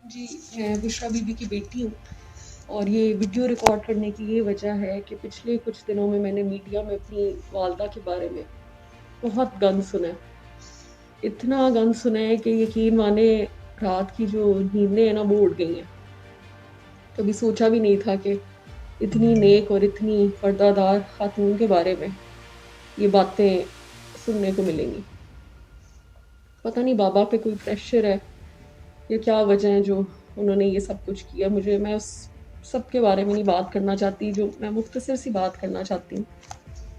जी, मैं बुशरा बीबी की बेटी हूँ और ये वीडियो रिकॉर्ड करने की ये वजह है कि पिछले कुछ दिनों में मैंने मीडिया में अपनी वालदा के बारे में बहुत गंद सुना है। इतना गंद सुना है कि यकीन माने रात की जो नींदें हैं ना वो उड़ गई हैं। कभी सोचा भी नहीं था कि इतनी नेक और इतनी पर्दादार खातून के बारे में ये बातें सुनने को मिलेंगी। पता नहीं बाबा पे कोई प्रेशर है या क्या वजह है जो उन्होंने ये सब कुछ किया। मैं उस सब के बारे में नहीं बात करना चाहती, जो मैं मुख्तसर सी बात करना चाहती हूँ।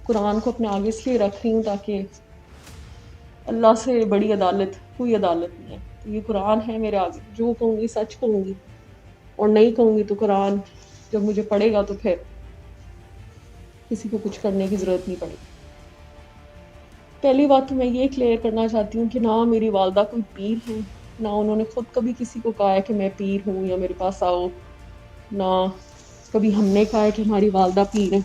कुरान को अपने आगे इसलिए रख रही हूँ ताकि अल्लाह से बड़ी अदालत कोई अदालत नहीं है। तो ये कुरान है मेरे आगे, जो कहूँगी सच कहूँगी और नहीं कहूँगी तो कुरान जब मुझे पढ़ेगा तो फिर किसी को कुछ करने की ज़रूरत नहीं पड़ेगी। पहली बात तो मैं ये क्लियर करना चाहती हूँ कि ना मेरी वालदा कोई पीर है, ना उन्होंने खुद कभी किसी को कहा है कि मैं पीर हूँ या मेरे पास आओ, ना कभी हमने कहा है कि हमारी वालदा पीर है।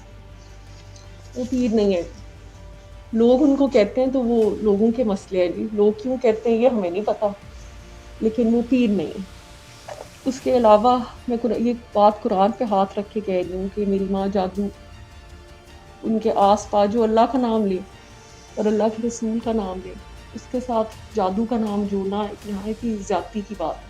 वो पीर नहीं है। लोग उनको कहते हैं तो वो लोगों के मसले हैं जी, लोग क्यों कहते हैं ये हमें नहीं पता, लेकिन वो पीर नहीं है। उसके अलावा मैं ये बात कुरान पे हाथ रख के कह रही हूँ कि मेरी माँ जादू उनके आस पास जो अल्लाह का नाम ले और अल्लाह के रसूल का नाम ले, उसके साथ जादू का नाम जोड़ना एक नहायत ही ज़्यादती की बात है।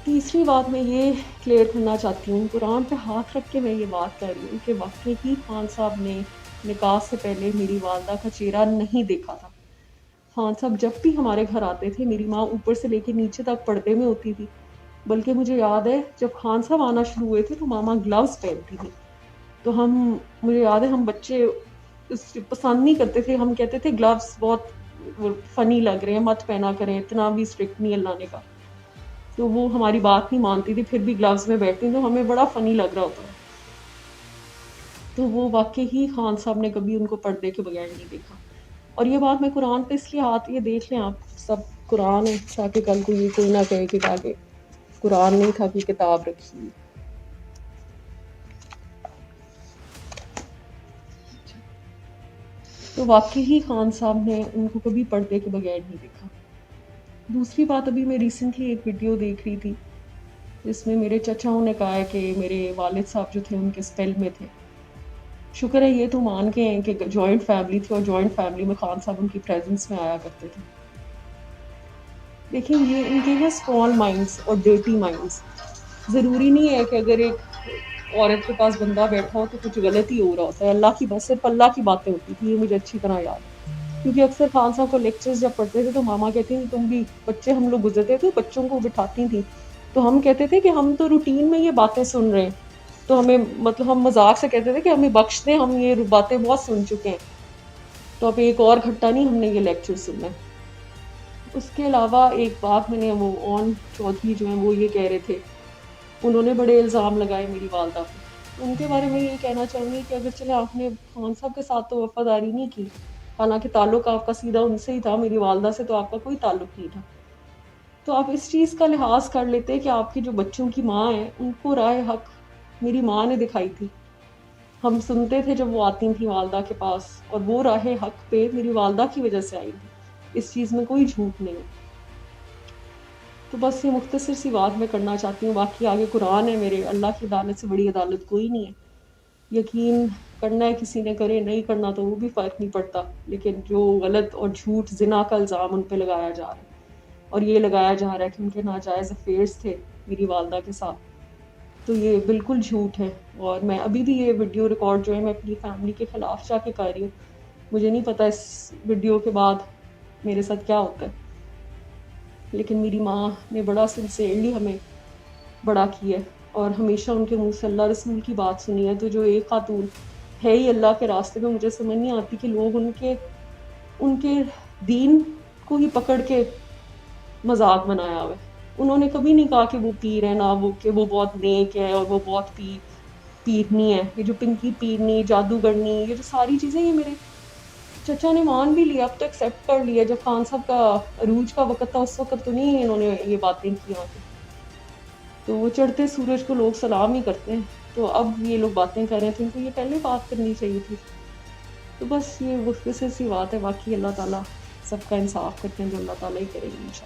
तीसरी बात मैं ये क्लियर करना चाहती हूँ, कुरान पे हाथ रख के मैं ये बात कर रही हूँ कि वाकई ही खान साहब ने निकाह से पहले मेरी वालदा का चेहरा नहीं देखा था। खान साहब जब भी हमारे घर आते थे मेरी माँ ऊपर से लेके नीचे तक पर्दे में होती थी। बल्कि मुझे याद है जब खान साहब आना शुरू हुए थे तो मामा ग्लव्स पहनती थी। तो मुझे याद है हम बच्चे पसंद नहीं करते थे, हम कहते थे ग्लव्स बहुत फनी लग रहे हैं, मत पहना करें, इतना भी स्ट्रिक्ट नहीं है लाने का। तो वो हमारी बात नहीं मानती थी, फिर भी ग्लव्स में बैठती, तो हमें बड़ा फनी लग रहा होता। तो वो वाकई ही खान साहब ने कभी उनको पर्दे के बगैर नहीं देखा। और ये बात मैं कुरान पे इसलिए हाथ, ये देख लें आप सब, कुरान है ताकि कल को ये कोई ना कहे कि आगे कुरान नहीं था कि किताब रखी। तो वाकई ही खान साहब ने उनको कभी पर्दे के बगैर नहीं देखा। दूसरी बात, अभी मैं रिसेंटली एक वीडियो देख रही थी जिसमें मेरे चचाओं ने कहा है कि मेरे वालिद साहब जो थे उनके स्पेल में थे। शुक्र है ये तो मान के हैं कि जॉइंट फैमिली थी और जॉइंट फैमिली में खान साहब उनकी प्रेजेंस में आया करते थे। लेकिन ये इनके हैं स्मॉल माइंड्स और डर्टी माइंड्स। ज़रूरी नहीं है कि अगर एक औरत के पास बंदा बैठा हो तो कुछ गलत ही हो रहा होता है। अल्लाह की बस सिर्फ अल्लाह की बातें होती थी, ये मुझे अच्छी तरह याद है। क्योंकि अक्सर खान साहब को लेक्चर्स जब पढ़ते थे तो मामा कहती थी तुम भी, बच्चे हम लोग गुजरते थे बच्चों को बिठाती थी, तो हम कहते थे कि हम तो रूटीन में ये बातें सुन रहे हैं, तो हमें मतलब हम मजाक से कहते थे कि हमें बख्श दें, हम ये बातें बहुत सुन चुके हैं, तो अब एक और घंटा नहीं हमने ये लेक्चर सुनना है। उसके अलावा एक बात मैंने, वो ओन चौधरी जो हैं वो ये कह रहे थे, उन्होंने बड़े इल्ज़ाम लगाए मेरी वालदा पे। उनके बारे में ये कहना चाहूँगी कि अगर चले आपने खान साहब के साथ तो वफादारी नहीं की, हालांकि ताल्लुक आपका सीधा उनसे ही था, मेरी वालदा से तो आपका कोई ताल्लुक नहीं था, तो आप इस चीज़ का लिहाज कर लेते कि आपकी जो बच्चों की माँ है उनको राह हक मेरी माँ ने दिखाई थी। हम सुनते थे जब वो आती थी वालदा के पास, और वो राह हक पे मेरी वालदा की वजह से आई थी। इस चीज़ में कोई झूठ नहीं है। तो बस ये मुख्तसर सी बात मैं करना चाहती हूँ। बाकी आगे कुरान है मेरे, अल्लाह की अदालत से बड़ी अदालत कोई नहीं है। यकीन करना है किसी ने करे, नहीं करना तो वो भी फ़र्क नहीं पड़ता, लेकिन जो गलत और झूठ ज़िना का इल्ज़ाम उन पे लगाया जा रहा है और ये लगाया जा रहा है कि उनके नाजायज़ अफेयर्स थे मेरी वालदा के साथ, तो ये बिल्कुल झूठ है। और मैं अभी भी ये वीडियो रिकॉर्ड जो है मैं अपनी फैमिली के ख़िलाफ़ जाके कर रही हूँ। मुझे नहीं पता इस वीडियो के बाद मेरे साथ क्या होता है, लेकिन मेरी माँ ने बड़ा सिंसियरली हमें बड़ा किया है और हमेशा उनके मुंह से अल्लाह रसूल की बात सुनी है। तो जो एक खातून है ही अल्लाह के रास्ते में, मुझे समझ नहीं आती कि लोग उनके उनके दीन को ही पकड़ के मजाक बनाया हुआ है। उन्होंने कभी नहीं कहा कि वो पीर है, ना वो कि वो बहुत नेक है और वो बहुत पीरनी है। ये जो पिंकी पीरनी, जादूगरनी, ये जो सारी चीज़ें ये मेरे चचा ने मान भी लिया, अब तो एक्सेप्ट कर लिया। जब खान साहब का अरूज का वक़्त था उस वक़्त तो नहीं इन्होंने ये बातें की यहाँ पे, तो वो चढ़ते सूरज को लोग सलाम ही करते हैं। तो अब ये लोग बातें कर रहे थे, इनको ये पहले बात करनी चाहिए थी। तो बस ये मुख्तसर सी बात है। बाकी अल्लाह ताला सबका इंसाफ करते हैं, जो अल्लाह ताला ही करेंगे इंशाल्लाह।